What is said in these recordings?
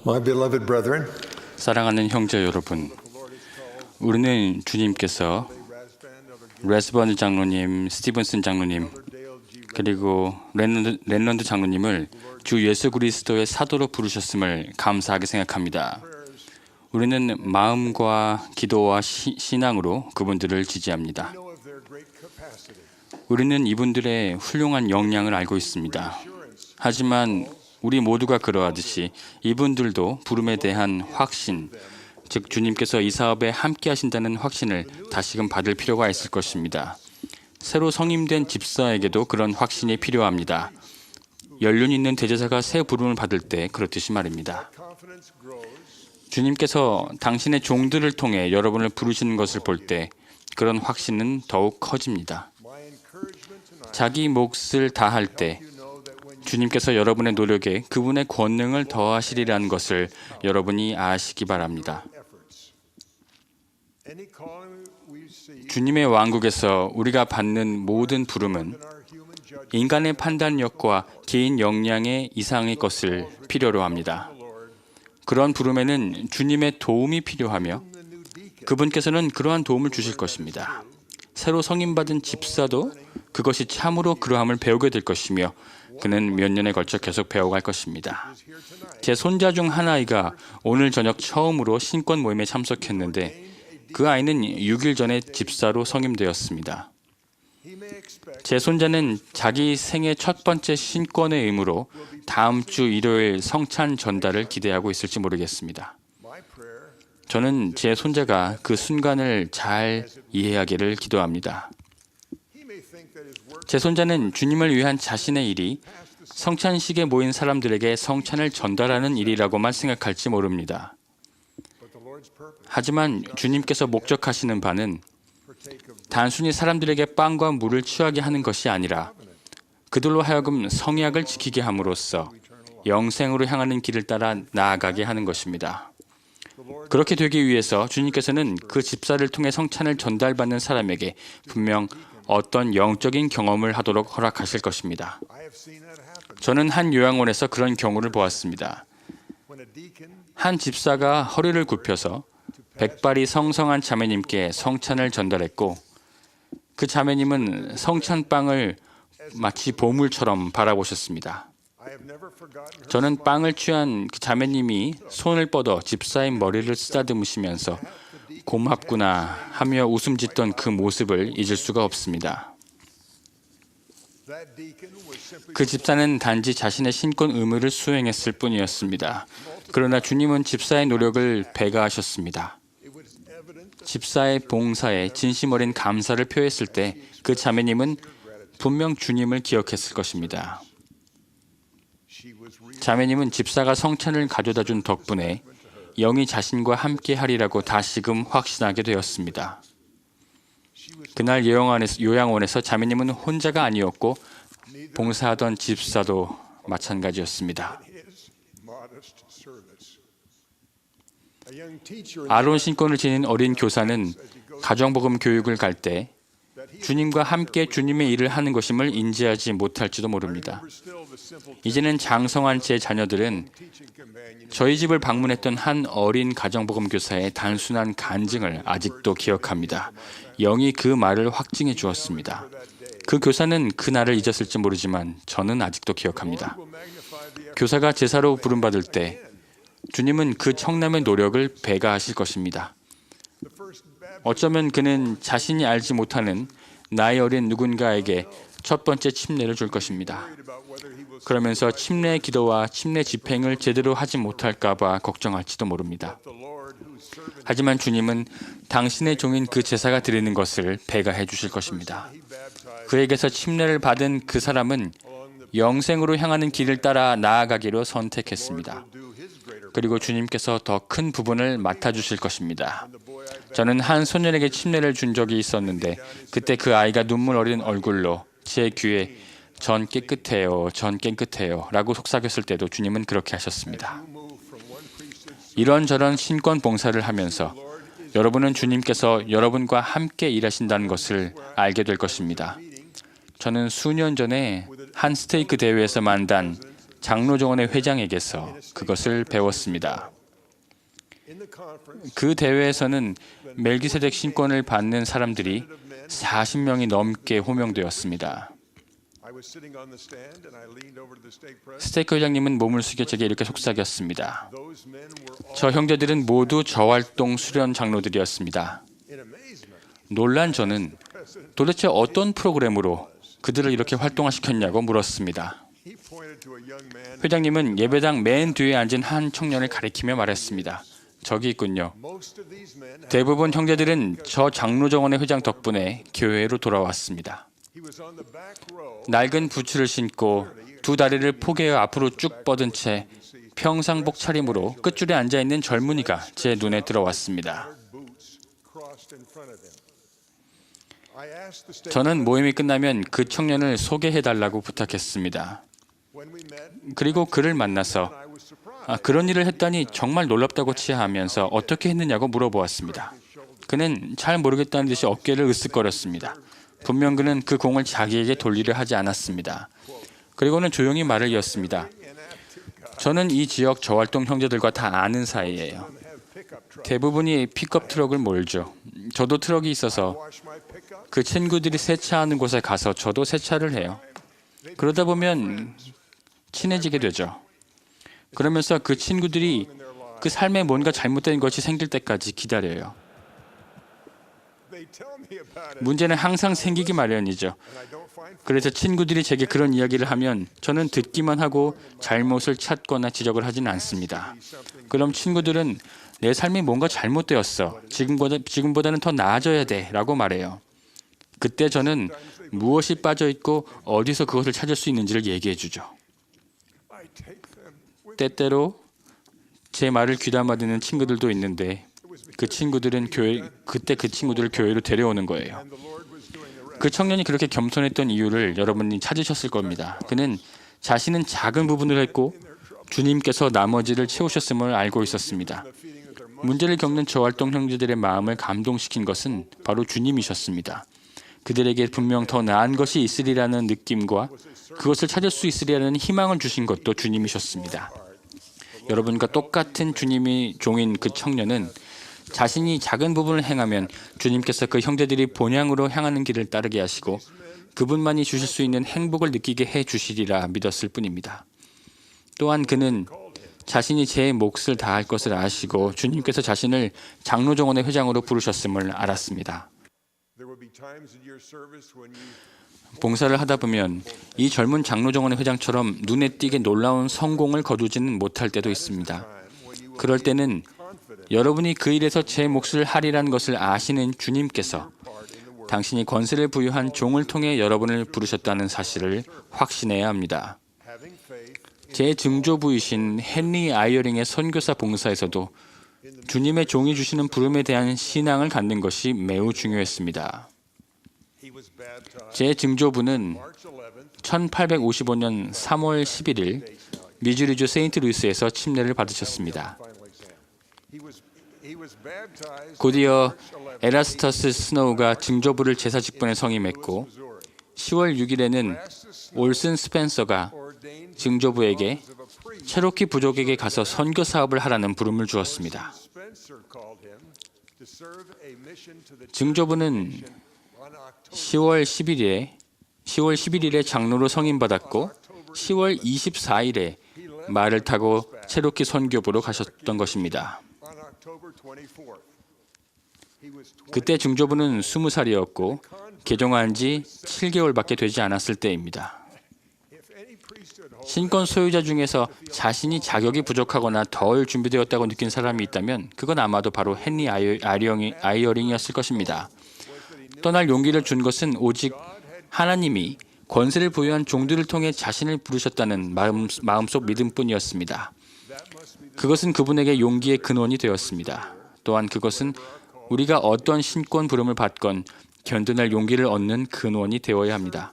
My beloved brethren, 사랑하는 형제 여러분, 우리는 주님께서 레스버드 장로님, 스티븐슨 장로님, 그리고 랜런드 장로님을 주 예수 그리스도의 사도로 부르셨음을 감사하게 생각합니다. 우리는 마음과 기도와 신앙으로 그분들을 지지합니다. 우리는 이분들의 훌륭한 역량을 알고 있습니다. 하지만 우리 모두가 그러하듯이 이분들도 부름에 대한 확신, 즉 주님께서 이 사업에 함께 하신다는 확신을 다시금 받을 필요가 있을 것입니다. 새로 성임된 집사에게도 그런 확신이 필요합니다. 연륜 있는 대제사가 새 부름을 받을 때 그렇듯이 말입니다. 주님께서 당신의 종들을 통해 여러분을 부르시는 것을 볼 때 그런 확신은 더욱 커집니다. 자기 몫을 다할 때 주님께서 여러분의 노력에 그분의 권능을 더하시리라는 것을 여러분이 아시기 바랍니다. 주님의 왕국에서 우리가 받는 모든 부름은 인간의 판단력과 개인 역량의 이상의 것을 필요로 합니다. 그런 부름에는 주님의 도움이 필요하며 그분께서는 그러한 도움을 주실 것입니다. 새로 성임받은 집사도 그것이 참으로 그러함을 배우게 될 것이며 그는 몇 년에 걸쳐 계속 배워갈 것입니다. 제 손자 중 한 아이가 오늘 저녁 처음으로 신권 모임에 참석했는데 그 아이는 6일 전에 집사로 성임되었습니다. 제 손자는 자기 생애 첫 번째 신권의 의무로 다음 주 일요일 성찬 전달을 기대하고 있을지 모르겠습니다. 저는 제 손자가 그 순간을 잘 이해하기를 기도합니다. 제 손자는 주님을 위한 자신의 일이 성찬식에 모인 사람들에게 성찬을 전달하는 일이라고만 생각할지 모릅니다. 하지만 주님께서 목적하시는 바는 단순히 사람들에게 빵과 물을 취하게 하는 것이 아니라 그들로 하여금 성약을 지키게 함으로써 영생으로 향하는 길을 따라 나아가게 하는 것입니다. 그렇게 되기 위해서 주님께서는 그 집사를 통해 성찬을 전달받는 사람에게 분명 어떤 영적인 경험을 하도록 허락하실 것입니다. 저는 한 요양원에서 그런 경우를 보았습니다. 한 집사가 허리를 굽혀서 백발이 성성한 자매님께 성찬을 전달했고 그 자매님은 성찬빵을 마치 보물처럼 바라보셨습니다. 저는 빵을 취한 그 자매님이 손을 뻗어 집사의 머리를 쓰다듬으시면서 고맙구나 하며 웃음 짓던 그 모습을 잊을 수가 없습니다. 그 집사는 단지 자신의 신권 의무를 수행했을 뿐이었습니다. 그러나 주님은 집사의 노력을 배가하셨습니다. 집사의 봉사에 진심 어린 감사를 표했을 때 그 자매님은 분명 주님을 기억했을 것입니다. 자매님은 집사가 성찬을 가져다 준 덕분에 영이 자신과 함께 하리라고 다시금 확신하게 되었습니다. 그날 요양원에서 자매님은 혼자가 아니었고 봉사하던 집사도 마찬가지였습니다. 아론 신권을 지닌 어린 교사는 가정복음 교육을 갈 때 주님과 함께 주님의 일을 하는 것임을 인지하지 못할지도 모릅니다. 이제는 장성한 제 자녀들은 저희 집을 방문했던 한 어린 가정복음 교사의 단순한 간증을 아직도 기억합니다. 영이 그 말을 확증해 주었습니다. 그 교사는 그 날을 잊었을지 모르지만 저는 아직도 기억합니다. 교사가 제사로 부름받을 때 주님은 그 청남의 노력을 배가하실 것입니다. 어쩌면 그는 자신이 알지 못하는 나이 어린 누군가에게 첫 번째 침례를 줄 것입니다. 그러면서 침례 기도와 침례 집행을 제대로 하지 못할까 봐 걱정할지도 모릅니다. 하지만 주님은 당신의 종인 그 제사가 드리는 것을 배가해 주실 것입니다. 그에게서 침례를 받은 그 사람은 영생으로 향하는 길을 따라 나아가기로 선택했습니다. 그리고 주님께서 더 큰 부분을 맡아주실 것입니다. 저는 한 소년에게 침례를 준 적이 있었는데 그때 그 아이가 눈물 어린 얼굴로 제 귀에 전 깨끗해요, 전 깨끗해요 라고 속삭였을 때도 주님은 그렇게 하셨습니다. 이런저런 신권 봉사를 하면서 여러분은 주님께서 여러분과 함께 일하신다는 것을 알게 될 것입니다. 저는 수년 전에 한 스테이크 대회에서 만난 장로정원회 회장에게서 그것을 배웠습니다. 그 대회에서는 멜기세덱 신권을 받는 사람들이 40명이 넘게 호명되었습니다. 스테이크 회장님은 몸을 숙여 제게 이렇게 속삭였습니다. 저 형제들은 모두 저활동 수련 장로들이었습니다. 놀란 저는 도대체 어떤 프로그램으로 그들을 이렇게 활동화시켰냐고 물었습니다. 회장님은 예배당 맨 뒤에 앉은 한 청년을 가리키며 말했습니다. 저기 있군요. 대부분 형제들은 저 장로정원의 회장 덕분에 교회로 돌아왔습니다. 낡은 부츠를 신고 두 다리를 포개어 앞으로 쭉 뻗은 채 평상복 차림으로 끝줄에 앉아있는 젊은이가 제 눈에 들어왔습니다. 저는 모임이 끝나면 그 청년을 소개해달라고 부탁했습니다. 그리고 그를 만나서 그런 일을 했다니 정말 놀랍다고 치하하면서 어떻게 했느냐고 물어보았습니다. 그는 잘 모르겠다는 듯이 어깨를 으쓱거렸습니다. 분명 그는 그 공을 자기에게 돌리려 하지 않았습니다. 그리고는 조용히 말을 이었습니다. 저는 이 지역 저활동 형제들과 다 아는 사이예요. 대부분이 픽업 트럭을 몰죠. 저도 트럭이 있어서 그 친구들이 세차하는 곳에 가서 저도 세차를 해요. 그러다 보면 친해지게 되죠. 그러면서 그 친구들이 그 삶에 뭔가 잘못된 것이 생길 때까지 기다려요. 문제는 항상 생기기 마련이죠. 그래서 친구들이 제게 그런 이야기를 하면 저는 듣기만 하고 잘못을 찾거나 지적을 하지는 않습니다. 그럼 친구들은 내 삶이 뭔가 잘못되었어. 지금보다는 더 나아져야 돼. 라고 말해요. 그때 저는 무엇이 빠져있고 어디서 그것을 찾을 수 있는지를 얘기해 주죠. 때때로 제 말을 귀담아 듣는 친구들도 있는데 그때 그 친구들을 교회로 데려오는 거예요. 그 청년이 그렇게 겸손했던 이유를 여러분이 찾으셨을 겁니다. 그는 자신은 작은 부분을 했고 주님께서 나머지를 채우셨음을 알고 있었습니다. 문제를 겪는 저활동 형제들의 마음을 감동시킨 것은 바로 주님이셨습니다. 그들에게 분명 더 나은 것이 있으리라는 느낌과 그것을 찾을 수 있으리라는 희망을 주신 것도 주님이셨습니다. 여러분과 똑같은 주님이 종인 그 청년은 자신이 작은 부분을 행하면 주님께서 그 형제들이 본향으로 향하는 길을 따르게 하시고 그분만이 주실 수 있는 행복을 느끼게 해 주시리라 믿었을 뿐입니다. 또한 그는 자신이 제 몫을 다할 것을 아시고 주님께서 자신을 장로정원의 회장으로 부르셨음을 알았습니다. 봉사를 하다 보면 이 젊은 장로정원의 회장처럼 눈에 띄게 놀라운 성공을 거두지는 못할 때도 있습니다. 그럴 때는 여러분이 그 일에서 제 몫을 하리라는 것을 아시는 주님께서 당신이 권세를 부여한 종을 통해 여러분을 부르셨다는 사실을 확신해야 합니다. 제 증조부이신 헨리 아이어링의 선교사 봉사에서도 주님의 종이 주시는 부름에 대한 신앙을 갖는 것이 매우 중요했습니다. 제 증조부는 1855년 3월 11일 미주리주 세인트루이스에서 침례를 받으셨습니다. 곧이어 에라스터스 스노우가 증조부를 제사 직분에 성임했고 10월 6일에는 올슨 스펜서가 증조부에게 체로키 부족에게 가서 선교 사업을 하라는 부름을 주었습니다. 증조부는 10월 11일에 장로로 성임받았고 10월 24일에 말을 타고 체로키 선교부로 가셨던 것입니다. 그때 증조부는 20살이었고 개종한 지 7개월밖에 되지 않았을 때입니다. 신권 소유자 중에서 자신이 자격이 부족하거나 덜 준비되었다고 느낀 사람이 있다면 그건 아마도 바로 헨리 아이어링이었을 것입니다. 떠날 용기를 준 것은 오직 하나님이 권세를 부여한 종들을 통해 자신을 부르셨다는 마음속 믿음뿐이었습니다. 그것은 그분에게 용기의 근원이 되었습니다. 또한 그것은 우리가 어떤 신권 부름을 받건 견뎌낼 용기를 얻는 근원이 되어야 합니다.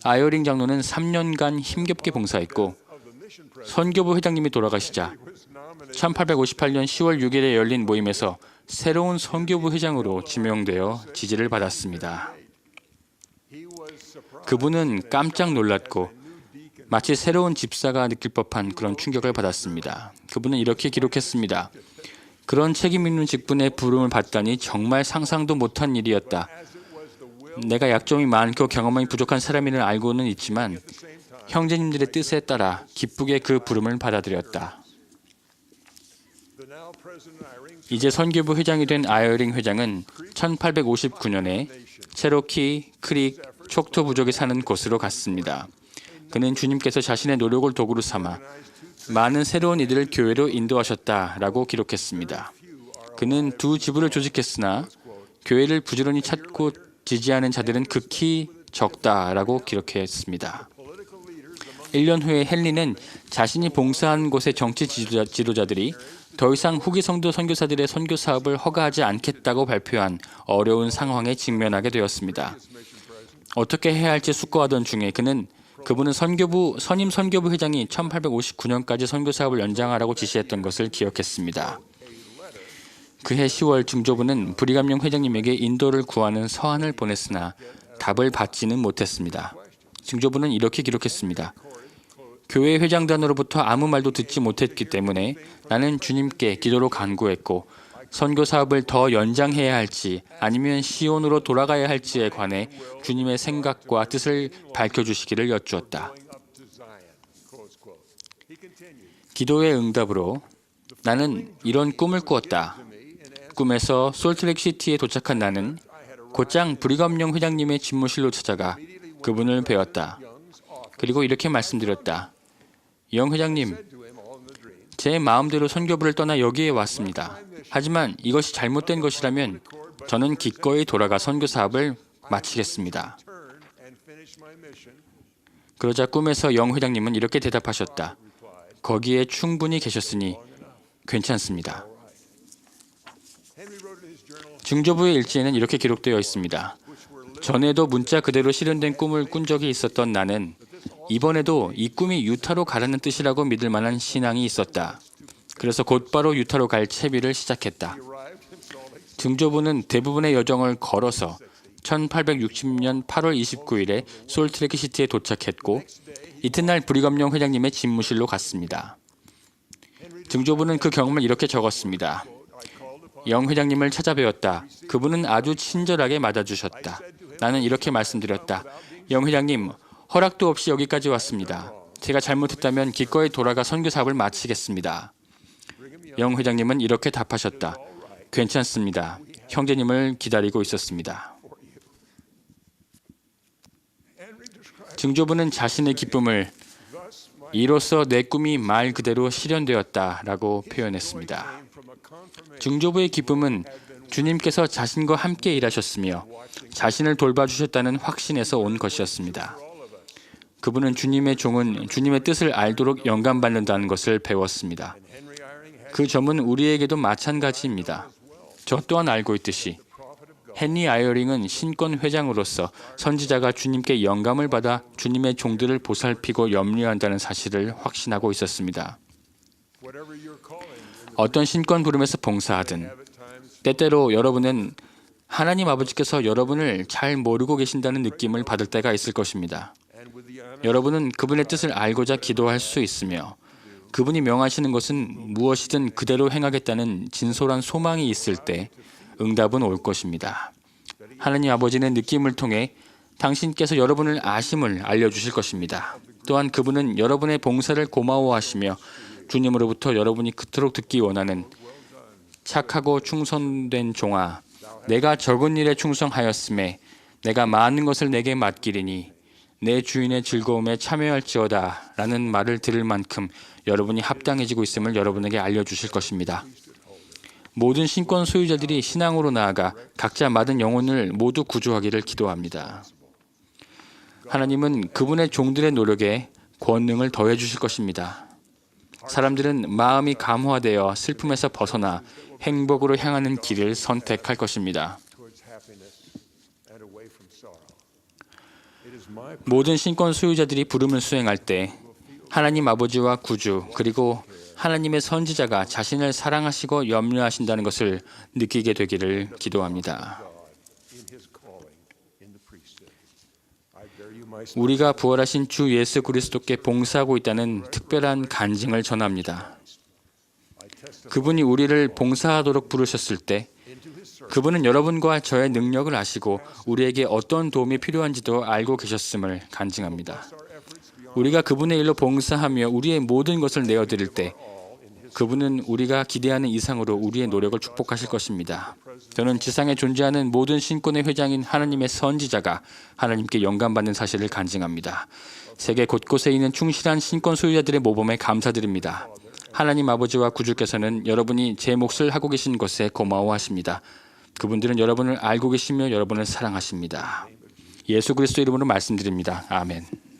아이어링 장로는 3년간 힘겹게 봉사했고 선교부 회장님이 돌아가시자 1858년 10월 6일에 열린 모임에서 새로운 선교부 회장으로 지명되어 지지를 받았습니다. 그분은 깜짝 놀랐고 마치 새로운 집사가 느낄 법한 그런 충격을 받았습니다. 그분은 이렇게 기록했습니다. 그런 책임 있는 직분에 부름을 받다니 정말 상상도 못한 일이었다. 내가 약점이 많고 경험이 부족한 사람임을 알고는 있지만 형제님들의 뜻에 따라 기쁘게 그 부름을 받아들였다. 이제 선교부 회장이 된 아이어링 회장은 1859년에 체로키, 크릭, 촉토 부족이 사는 곳으로 갔습니다. 그는 주님께서 자신의 노력을 도구로 삼아 많은 새로운 이들을 교회로 인도하셨다라고 기록했습니다. 그는 2 지부를 조직했으나 교회를 부지런히 찾고 지지하는 자들은 극히 적다라고 기록했습니다. 1년 후에 헨리는 자신이 봉사한 곳의 정치 지도자들이 더 이상 후기 성도 선교사들의 선교 사업을 허가하지 않겠다고 발표한 어려운 상황에 직면하게 되었습니다. 어떻게 해야 할지 숙고하던 중에 그분은 선임 선교부 회장이 1859년까지 선교 사업을 연장하라고 지시했던 것을 기억했습니다. 그해 10월 중조부는 브리감령 회장님에게 인도를 구하는 서한을 보냈으나 답을 받지는 못했습니다. 중조부는 이렇게 기록했습니다. 교회 회장단으로부터 아무 말도 듣지 못했기 때문에 나는 주님께 기도로 간구했고 선교 사업을 더 연장해야 할지 아니면 시온으로 돌아가야 할지에 관해 주님의 생각과 뜻을 밝혀주시기를 여쭈었다. 기도의 응답으로 나는 이런 꿈을 꾸었다. 꿈에서 솔트레이크시티에 도착한 나는 곧장 브리감령 회장님의 집무실로 찾아가 그분을 배웠다. 그리고 이렇게 말씀드렸다. 영 회장님, 제 마음대로 선교부를 떠나 여기에 왔습니다. 하지만 이것이 잘못된 것이라면 저는 기꺼이 돌아가 선교 사업을 마치겠습니다. 그러자 꿈에서 영 회장님은 이렇게 대답하셨다. 거기에 충분히 계셨으니 괜찮습니다. 중조부의 일지에는 이렇게 기록되어 있습니다. 전에도 문자 그대로 실현된 꿈을 꾼 적이 있었던 나는 이번에도 이 꿈이 유타로 가라는 뜻이라고 믿을 만한 신앙이 있었다. 그래서 곧바로 유타로 갈 채비를 시작했다. 중조부는 대부분의 여정을 걸어서 1860년 8월 29일에 솔트레이크시티에 도착했고 이튿날 브리감령 회장님의 집무실로 갔습니다. 중조부는 그 경험을 이렇게 적었습니다. 영 회장님을 찾아뵈었다. 그분은 아주 친절하게 맞아주셨다. 나는 이렇게 말씀드렸다. 영 회장님, 허락도 없이 여기까지 왔습니다. 제가 잘못했다면 기꺼이 돌아가 선교 사업을 마치겠습니다. 영 회장님은 이렇게 답하셨다. 괜찮습니다. 형제님을 기다리고 있었습니다. 중조부는 자신의 기쁨을 이로써 내 꿈이 말 그대로 실현되었다라고 표현했습니다. 중조부의 기쁨은 주님께서 자신과 함께 일하셨으며 자신을 돌봐주셨다는 확신에서 온 것이었습니다. 그분은 주님의 종은 주님의 뜻을 알도록 영감받는다는 것을 배웠습니다. 그 점은 우리에게도 마찬가지입니다. 저 또한 알고 있듯이 헨리 아이어링은 신권 회장으로서 선지자가 주님께 영감을 받아 주님의 종들을 보살피고 염려한다는 사실을 확신하고 있었습니다. 어떤 신권 부름에서 봉사하든 때때로 여러분은 하나님 아버지께서 여러분을 잘 모르고 계신다는 느낌을 받을 때가 있을 것입니다. 여러분은 그분의 뜻을 알고자 기도할 수 있으며 그분이 명하시는 것은 무엇이든 그대로 행하겠다는 진솔한 소망이 있을 때 응답은 올 것입니다. 하나님 아버지는 느낌을 통해 당신께서 여러분을 아심을 알려주실 것입니다. 또한 그분은 여러분의 봉사를 고마워하시며 주님으로부터 여러분이 그토록 듣기 원하는 착하고 충성된 종아, 내가 적은 일에 충성하였음에 내가 많은 것을 내게 맡기리니 내 주인의 즐거움에 참여할지어다 라는 말을 들을 만큼 여러분이 합당해지고 있음을 여러분에게 알려주실 것입니다. 모든 신권 소유자들이 신앙으로 나아가 각자 맡은 영혼을 모두 구조하기를 기도합니다. 하나님은 그분의 종들의 노력에 권능을 더해 주실 것입니다. 사람들은 마음이 감화되어 슬픔에서 벗어나 행복으로 향하는 길을 선택할 것입니다. 모든 신권 소유자들이 부름을 수행할 때 하나님 아버지와 구주 그리고 하나님의 선지자가 자신을 사랑하시고 염려하신다는 것을 느끼게 되기를 기도합니다. 우리가 부활하신 주 예수 그리스도께 봉사하고 있다는 특별한 간증을 전합니다. 그분이 우리를 봉사하도록 부르셨을 때 그분은 여러분과 저의 능력을 아시고 우리에게 어떤 도움이 필요한지도 알고 계셨음을 간증합니다. 우리가 그분의 일로 봉사하며 우리의 모든 것을 내어드릴 때 그분은 우리가 기대하는 이상으로 우리의 노력을 축복하실 것입니다. 저는 지상에 존재하는 모든 신권의 회장인 하나님의 선지자가 하나님께 영감받는 사실을 간증합니다. 세계 곳곳에 있는 충실한 신권 소유자들의 모범에 감사드립니다. 하나님 아버지와 구주께서는 여러분이 제 몫을 하고 계신 것에 고마워하십니다. 그분들은 여러분을 알고 계시며 여러분을 사랑하십니다. 예수 그리스도 이름으로 말씀드립니다. 아멘.